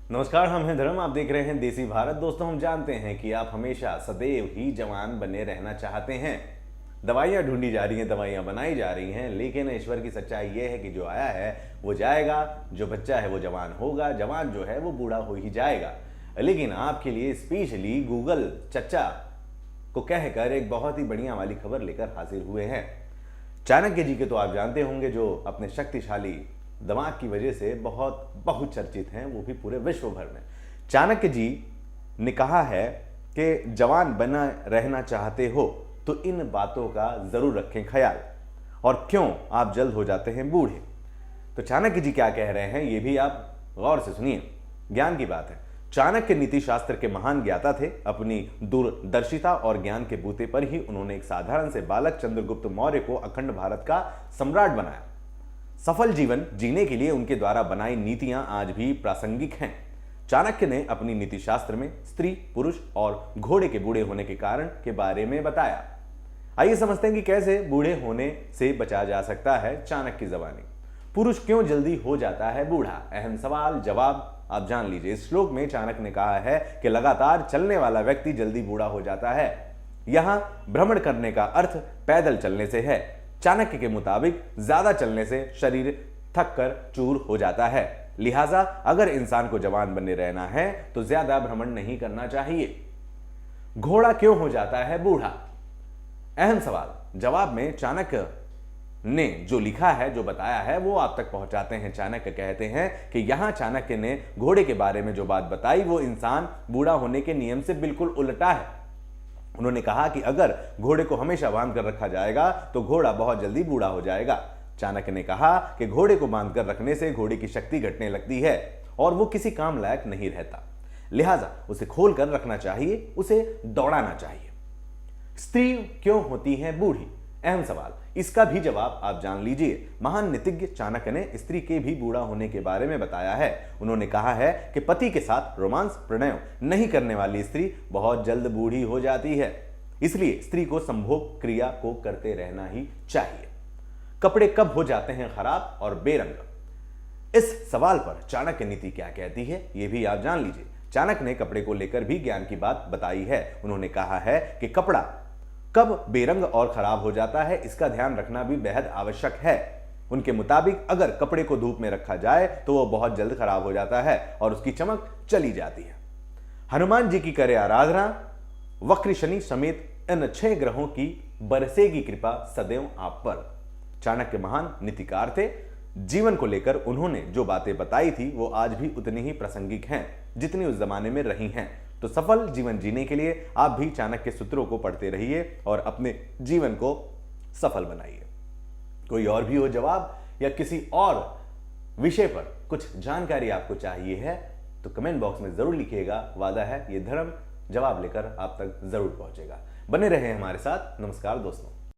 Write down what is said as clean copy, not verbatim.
नमस्कार, हम हैं धर्म। आप देख रहे हैं देसी भारत। दोस्तों, हम जानते हैं कि आप हमेशा सदैव ही जवान बने रहना चाहते हैं। दवाइयाँ ढूंढी जा रही हैं, दवाइयाँ बनाई जा रही हैं, लेकिन ईश्वर की सच्चाई ये है कि जो आया है वो जाएगा, जो बच्चा है वो जवान होगा, जवान जो है वो बूढ़ा हो ही जाएगा। लेकिन आपके लिए स्पेशली गूगल चच्चा को कहकर एक बहुत ही बढ़िया वाली खबर लेकर हाजिर हुए हैं। चाणक्य जी के तो आप जानते होंगे, जो अपने शक्तिशाली दिमाग की वजह से बहुत बहुचर्चित हैं, वो भी पूरे विश्व भर में। चाणक्य जी ने कहा है कि जवान बना रहना चाहते हो तो इन बातों का जरूर रखें ख्याल, और क्यों आप जल्द हो जाते हैं बूढ़े। तो चाणक्य जी क्या कह रहे हैं ये भी आप गौर से सुनिए, ज्ञान की बात है। चाणक्य नीति शास्त्र के महान ज्ञाता थे। अपनी दूरदर्शिता और ज्ञान के बूते पर ही उन्होंने एक साधारण से बालक चंद्रगुप्त मौर्य को अखंड भारत का सम्राट बनाया। सफल जीवन जीने के लिए उनके द्वारा बनाई नीतियां आज भी प्रासंगिक हैं। चाणक्य ने अपनी नीति शास्त्र में स्त्री, पुरुष और घोड़े के बूढ़े होने के कारण के बारे में बताया। आइए समझते हैं कि कैसे बूढ़े होने से बचा जा सकता है। चाणक्य की ज़बानी। पुरुष क्यों जल्दी हो जाता है बूढ़ा? अहम सवाल, जवाब आप जान लीजिए। इस श्लोक में चाणक्य ने कहा है कि लगातार चलने वाला व्यक्ति जल्दी बूढ़ा हो जाता है। यहां भ्रमण करने का अर्थ पैदल चलने से है। चाणक्य के मुताबिक ज्यादा चलने से शरीर थक कर चूर हो जाता है। लिहाजा अगर इंसान को जवान बने रहना है तो ज्यादा भ्रमण नहीं करना चाहिए। घोड़ा क्यों हो जाता है बूढ़ा? अहम सवाल। जवाब में चाणक्य ने जो लिखा है, जो बताया है, वो आप तक पहुंचाते हैं। चाणक्य कहते हैं कि यहां चाणक्य ने घोड़े के बारे में जो बात बताई वो इंसान बूढ़ा होने के नियम से बिल्कुल उल्टा है। उन्होंने कहा कि अगर घोड़े को हमेशा बांध कर रखा जाएगा तो घोड़ा बहुत जल्दी बूढ़ा हो जाएगा। चाणक्य ने कहा कि घोड़े को बांध कर रखने से घोड़े की शक्ति घटने लगती है और वो किसी काम लायक नहीं रहता। लिहाजा उसे खोल कर रखना चाहिए, उसे दौड़ाना चाहिए। स्त्री क्यों होती है बूढ़ी? अहम सवाल। इसका भी जवाब आप जान लीजिए। महान नीतिज्ञ चाणक्य ने स्त्री के भी बूढ़ा होने के बारे में बताया है। उन्होंने कहा है कि पति के साथ रोमांस प्रणय नहीं करने वाली स्त्री बहुत जल्द बूढ़ी हो जाती है। इसलिए स्त्री को संभोग क्रिया को करते रहना ही चाहिए। कपड़े कब हो जाते हैं खराब और बेरंग? इस सवाल पर चाणक्य नीति क्या कहती है ये भी आप जान लीजिए। चाणक्य ने कपड़े को लेकर भी ज्ञान की बात बताई है। उन्होंने कहा है कि कपड़ा कब बेरंग और खराब हो जाता है इसका ध्यान रखना भी बेहद आवश्यक है। उनके मुताबिक अगर कपड़े को धूप में रखा जाए तो वह बहुत जल्द खराब हो जाता है और उसकी चमक चली जाती है। हनुमान जी की करे आराधना, वक्र शनि समेत इन 6 ग्रहों की बरसेगी कृपा सदैव आप पर। चाणक्य महान नीतिकार थे। जीवन को लेकर उन्होंने जो बातें बताई थी वो आज भी उतनी ही प्रासंगिक हैं जितनी उस जमाने में रही हैं। तो सफल जीवन जीने के लिए आप भी चाणक्य के सूत्रों को पढ़ते रहिए और अपने जीवन को सफल बनाइए। कोई और भी हो जवाब या किसी और विषय पर कुछ जानकारी आपको चाहिए है तो कमेंट बॉक्स में जरूर लिखिएगा। वादा है ये धर्म जवाब लेकर आप तक जरूर पहुंचेगा। बने रहे हमारे साथ। नमस्कार दोस्तों।